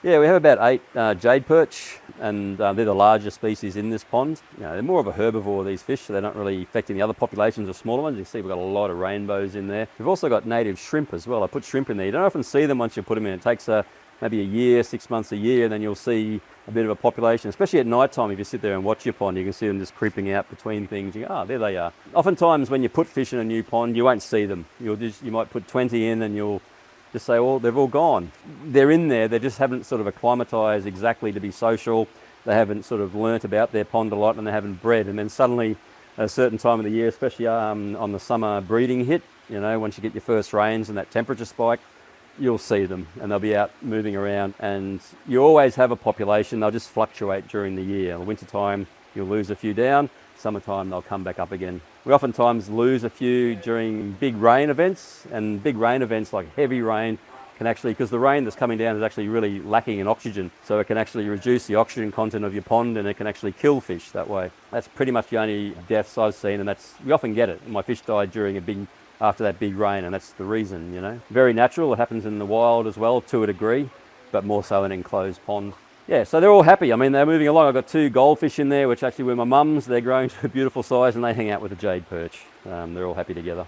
Yeah, we have about 8 jade perch, and they're the largest species in this pond. They're more of a herbivore, these fish, so they're not really affecting the other populations of smaller ones. You can see we've got a lot of rainbows in there. We've also got native shrimp as well. I put shrimp in there. You don't often see them once you put them in. It takes maybe a year, 6 months, a year, and then you'll see a bit of a population, especially at night time. If you sit there and watch your pond, you can see them just creeping out between things. You go, there they are. Oftentimes when you put fish in a new pond, you won't see them. You might put 20 in and you'll just say, oh, they've all gone. They're in there, they just haven't sort of acclimatized exactly to be social. They haven't sort of learnt about their pond a lot, and they haven't bred. And then suddenly, at a certain time of the year, especially on the summer breeding hit, once you get your first rains and that temperature spike, you'll see them and they'll be out moving around, and you always have a population. They'll just fluctuate during the year. In the winter time, you'll lose a few down. Summertime, they'll come back up again. We oftentimes lose a few during big rain events, and big rain events like heavy rain can actually, because the rain that's coming down is actually really lacking in oxygen, so it can actually reduce the oxygen content of your pond, and it can actually kill fish that way. That's pretty much the only deaths I've seen, and we often get it. My fish died after that big rain, and that's the reason, Very natural. It happens in the wild as well, to a degree, but more so in an enclosed pond. Yeah, so they're all happy. I mean, they're moving along. I've got 2 goldfish in there, which actually were my mum's. They're growing to a beautiful size, and they hang out with the jade perch. They're all happy together.